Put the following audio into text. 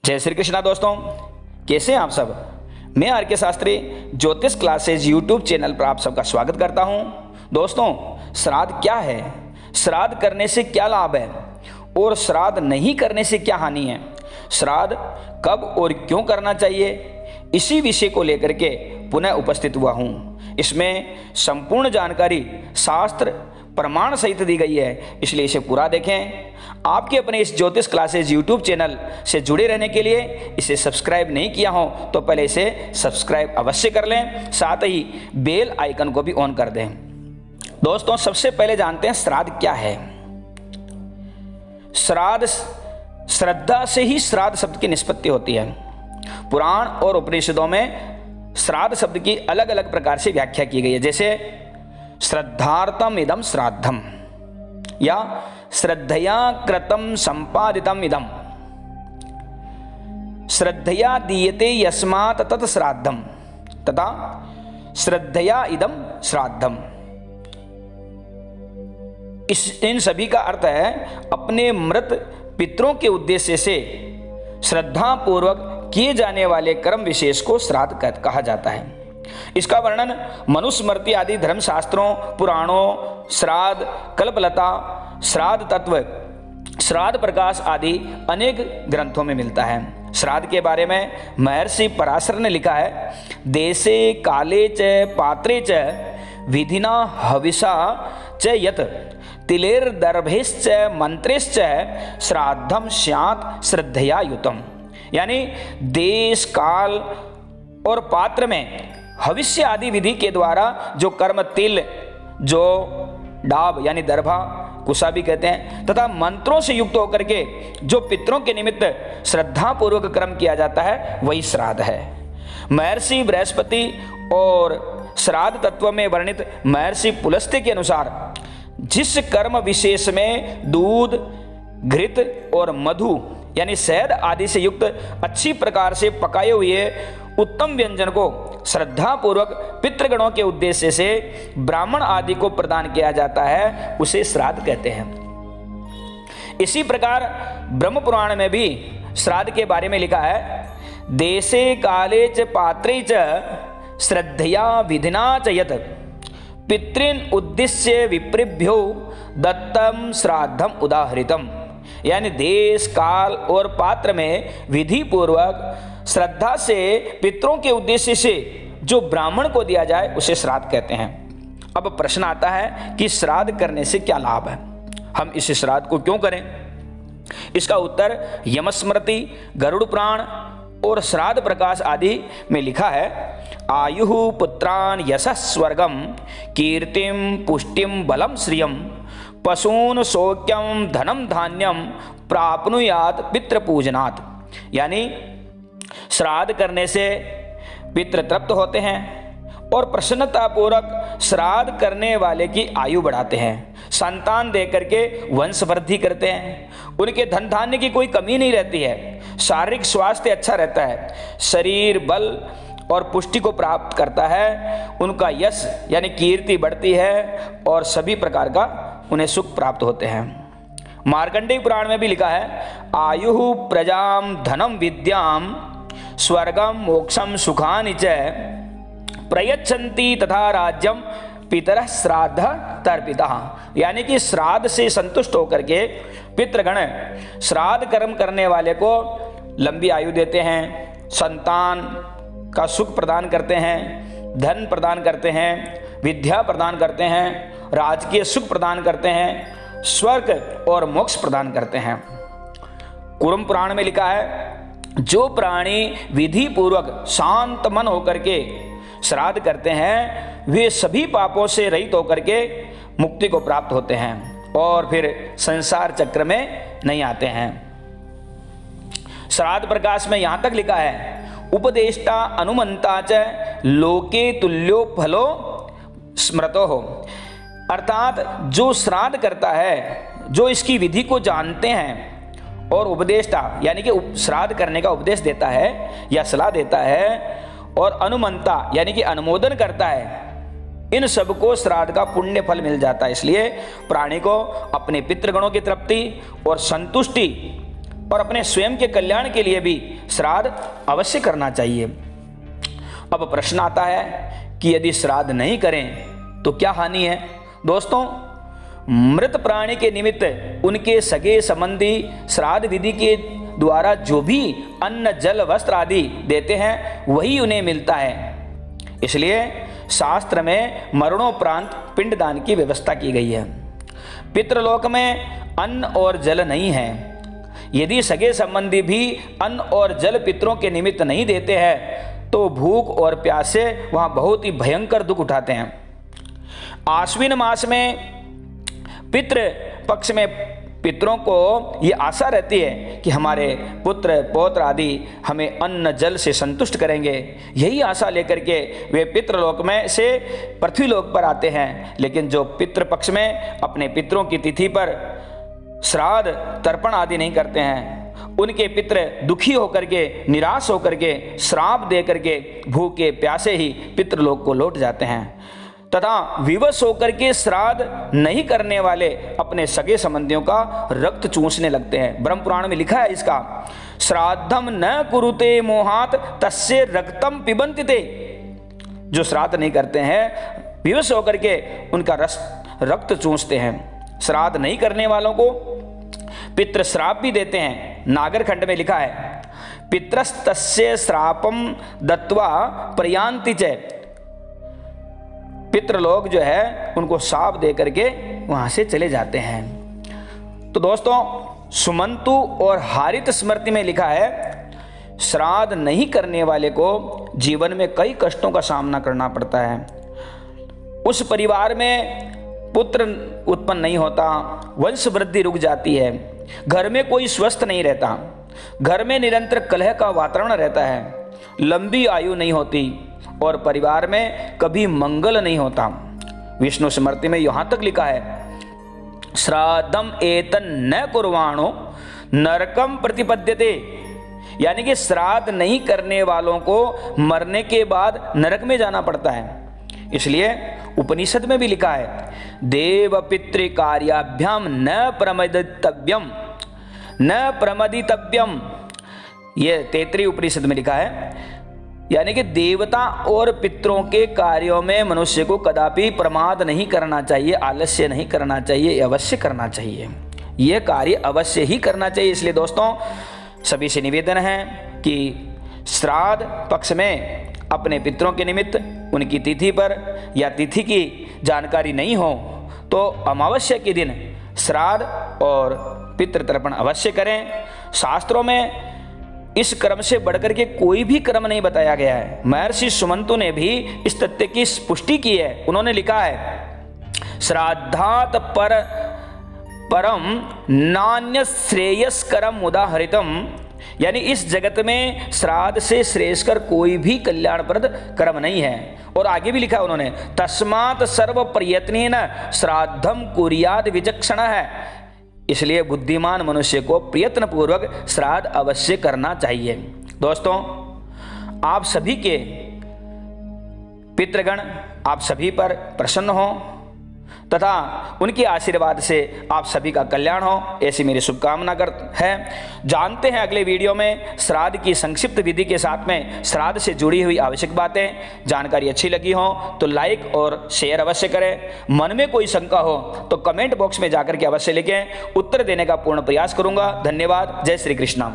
जय श्री कृष्णा दोस्तों, कैसे हैं आप सब। मैं आर के शास्त्री ज्योतिष क्लासेज यूट्यूब चैनल पर आप सबका स्वागत करता हूं। दोस्तों, श्राद्ध क्या है, श्राद्ध करने से क्या लाभ है और श्राद्ध नहीं करने से क्या हानि है, श्राद्ध कब और क्यों करना चाहिए, इसी विषय को लेकर के पुनः उपस्थित हुआ हूं। इसमें संपूर्ण जानकारी शास्त्र प्रमाण सहित दी गई है, इसलिए इसे पूरा देखें। आपके अपने इस ज्योतिष क्लासेज यूट्यूब चैनल से जुड़े रहने के लिए इसे सब्सक्राइब नहीं किया हो तो पहले इसे सब्सक्राइब अवश्य कर लें, साथ ही बेल आइकन को भी ऑन कर दें। दोस्तों, सबसे पहले जानते हैं श्राद्ध क्या है। श्राद्ध, श्रद्धा से ही श्राद्ध शब्द की निष्पत्ति होती है। पुराण और उपनिषदों में श्राद्ध शब्द की अलग अलग प्रकार से व्याख्या की गई है, जैसे श्रद्धार्थम इदम श्राद्धम या श्रद्धया कृतम संपादितम इदम, श्रद्धया दीयते यस्मात् तत् श्राद्धम तथा श्रद्धया इदम श्राद्धम। इन सभी का अर्थ है अपने मृत पितरों के उद्देश्य से श्रद्धा पूर्वक किए जाने वाले कर्म विशेष को श्राद्ध कहा जाता है। इसका वर्णन मनुस्मृति आदि धर्मशास्त्रों, पुराणों, श्राद्ध, कल्पलता, श्राद्ध तत्व, श्राद्ध प्रकाश आदि अनेक ग्रंथों में मिलता है। श्राद्ध के बारे में महर्षि पराशर ने लिखा है, देशे काले च पात्रे च विधिना हविषा च यत तिलेर्दर्भेश्च मंत्रेश्च श्राद्धम स्यात् श्रद्धया युतम। यानी देश, काल और पात्र में हविष्य आदि विधि के द्वारा जो कर्म, तिल, जो डाब यानी दर्भा, कुशा भी कहते हैं, तथा मंत्रों से युक्त होकर के जो पितरों के निमित्त श्रद्धा पूर्वक कर्म किया जाता है वही श्राद्ध है। महर्षि बृहस्पति और श्राद्ध तत्व में वर्णित महर्षि पुलस्त्य के अनुसार जिस कर्म विशेष में दूध, घृत और मधु यानी शहद आदि से युक्त अच्छी प्रकार से पकाए हुए उत्तम व्यंजन को श्रद्धा पूर्वक पितृगणों के उद्देश्य से ब्राह्मण आदि को प्रदान किया जाता है, उसे श्राद्ध कहते हैं। इसी प्रकार ब्रह्म पुराण में भी श्राद्ध के बारे में लिखा है, देशे काले च पात्रे च श्रद्धया विधिना च यत पितृन उद्देश्य विप्रेभ्यो दत्तम श्राद्धम उदाहृतम। यानी देश, काल और पात्र में विधि पूर्वक श्रद्धा से पितरों के उद्देश्य से जो ब्राह्मण को दिया जाए उसे श्राद्ध कहते हैं। अब प्रश्न आता है कि श्राद्ध करने से क्या लाभ है, हम इस श्राद्ध को क्यों करें। इसका उत्तर यमस्मृति, गरुड़ पुराण और श्राद्ध प्रकाश आदि में लिखा है, आयु पुत्रान यशः स्वर्गम कीर्तिम पुष्टिम बलम श्रियम पशून सौख्यम धनम धान्यम प्राप्नुयात पितृपूजनात्। यानी श्राद्ध करने से पितृ तृप्त होते हैं और प्रसन्नता पूर्वक श्राद्ध करने वाले की आयु बढ़ाते हैं, संतान देकर के वंश वृद्धि करते हैं, उनके धन धान्य की कोई कमी नहीं रहती है, शारीरिक स्वास्थ्य अच्छा रहता है, शरीर बल और पुष्टि को प्राप्त करता है, उनका यश यानी कीर्ति बढ़ती है और सभी प्रकार का उन्हें सुख प्राप्त होते हैं। मार्कंडेय पुराण में भी लिखा है, आयु प्रजाम धनम विद्याम स्वर्गम मोक्षम सुखानि च प्रयच्छन्ति तथा राज्यम पितरः श्राद्ध तर्पितः। यानी कि श्राद्ध से संतुष्ट होकर के पितृगण श्राद्ध कर्म करने वाले को लंबी आयु देते हैं, संतान का सुख प्रदान करते हैं, धन प्रदान करते हैं, विद्या प्रदान करते हैं, राजकीय सुख प्रदान करते हैं, स्वर्ग और मोक्ष प्रदान करते हैं। कूर्म पुराण में लिखा है, जो प्राणी विधि पूर्वक शांत मन होकर के श्राद्ध करते हैं वे सभी पापों से रहित होकर के मुक्ति को प्राप्त होते हैं और फिर संसार चक्र में नहीं आते हैं। श्राद्ध प्रकाश में यहां तक लिखा है, उपदेष्टा अनुमंता च लोके तुल्यो फलो स्मृतो हो। अर्थात जो श्राद्ध करता है, जो इसकी विधि को जानते हैं और उपदेष्टा यानी कि श्राद्ध करने का उपदेश देता है या सलाह देता है, और अनुमंता यानी कि अनुमोदन करता है, इन सबको श्राद्ध का पुण्य फल मिल जाता है। इसलिए प्राणी को अपने पितृगणों की तृप्ति और संतुष्टि और अपने स्वयं के कल्याण के लिए भी श्राद्ध अवश्य करना चाहिए। अब प्रश्न आता है कि यदि श्राद्ध नहीं करें तो क्या हानि है? दोस्तों, मृत प्राणी के निमित्त उनके सगे संबंधी श्राद्ध विधि के द्वारा जो भी अन्न, जल, वस्त्र आदि देते हैं वही उन्हें मिलता है। इसलिए शास्त्र में मरणोपरांत पिंडदान की व्यवस्था की गई है। पितृलोक में अन्न और जल नहीं है। यदि सगे संबंधी भी अन्न और जल पितरों के निमित्त नहीं देते हैं तो भूख और प्यास से वहां बहुत ही भयंकर दुख उठाते हैं। आश्विन मास में पितृ पक्ष में पितरों को ये आशा रहती है कि हमारे पुत्र पौत्र आदि हमें अन्न जल से संतुष्ट करेंगे। यही आशा लेकर के वे पितृलोक में से पृथ्वीलोक पर आते हैं। लेकिन जो पितृ पक्ष में अपने पितरों की तिथि पर श्राद्ध, तर्पण आदि नहीं करते हैं, उनके पितृ दुखी होकर के, निराश होकर के, श्राप दे करके भूखे प्यासे ही पितृलोक को लौट जाते हैं। तथा विवश होकर के श्राद्ध नहीं करने वाले अपने सगे संबंधियों का रक्त चूसने लगते हैं। ब्रह्म पुराण में लिखा है इसका, श्राद्धम न कुरुते मोहात तस्य रक्तम पिबन्ति ते। जो श्राद्ध नहीं करते हैं विवश होकर के उनका रक्त चूसते हैं। श्राद्ध नहीं करने वालों को पितृ श्राप भी देते हैं। नागर खंड में लिखा है, पितृस्तस्य श्रापम दत्वा प्रयान्ति च। पितृलोक जो है उनको शाप दे करके वहां से चले जाते हैं। तो दोस्तों, सुमंतु और हारित स्मृति में लिखा है, श्राद्ध नहीं करने वाले को जीवन में कई कष्टों का सामना करना पड़ता है। उस परिवार में पुत्र उत्पन्न नहीं होता, वंश वृद्धि रुक जाती है, घर में कोई स्वस्थ नहीं रहता, घर में निरंतर कलह का वातावरण रहता है, लंबी आयु नहीं होती और परिवार में कभी मंगल नहीं होता। विष्णु स्मृति में यहां तक लिखा है, श्राद्धम एतन न कुर्वाणो नरकम प्रतिपद्यते। यानी कि श्राद्ध नहीं करने वालों को मरने के बाद नरक में जाना पड़ता है। इसलिए उपनिषद में भी लिखा है, देव पितृ कार्याभ्याम न प्रमदितव्यम न प्रमदितव्यम। यह 33 उपनिषद में लिखा है। यानी कि देवता और पितरों के कार्यों में मनुष्य को कदापि प्रमाद नहीं करना चाहिए, आलस्य नहीं करना चाहिए, अवश्य करना चाहिए। यह कार्य अवश्य ही करना चाहिए। इसलिए दोस्तों, सभी से निवेदन है कि श्राद्ध पक्ष में अपने पितरों के निमित्त उनकी तिथि पर या तिथि की जानकारी नहीं हो तो अमावस्या के दिन श्राद्ध और पितृतर्पण अवश्य करें। शास्त्रों में इस क्रम से बढ़कर के कोई भी क्रम नहीं बताया गया है। महर्षि सुमंतु ने भी इस तथ्य की पुष्टि की है। उन्होंने लिखा है, श्राद्धात परम नान्य श्रेयस्करम उदाहरितम। यानी इस जगत में श्राद्ध से श्रेयस्कर कोई भी कल्याणप्रद कर्म नहीं है। और आगे भी लिखा उन्होंने, तस्मात् सर्व प्रयत्नेन श्राद्धम कुर्याद विचक्षण है। इसलिए बुद्धिमान मनुष्य को प्रयत्न पूर्वक श्राद्ध अवश्य करना चाहिए। दोस्तों, आप सभी के पितृगण आप सभी पर प्रसन्न हो तथा उनके आशीर्वाद से आप सभी का कल्याण हो, ऐसी मेरी शुभकामना है। जानते हैं अगले वीडियो में श्राद्ध की संक्षिप्त विधि के साथ में श्राद्ध से जुड़ी हुई आवश्यक बातें। जानकारी अच्छी लगी हो तो लाइक और शेयर अवश्य करें। मन में कोई शंका हो तो कमेंट बॉक्स में जाकर के अवश्य लिखें, उत्तर देने का पूर्ण प्रयास करूंगा। धन्यवाद। जय श्री कृष्ण।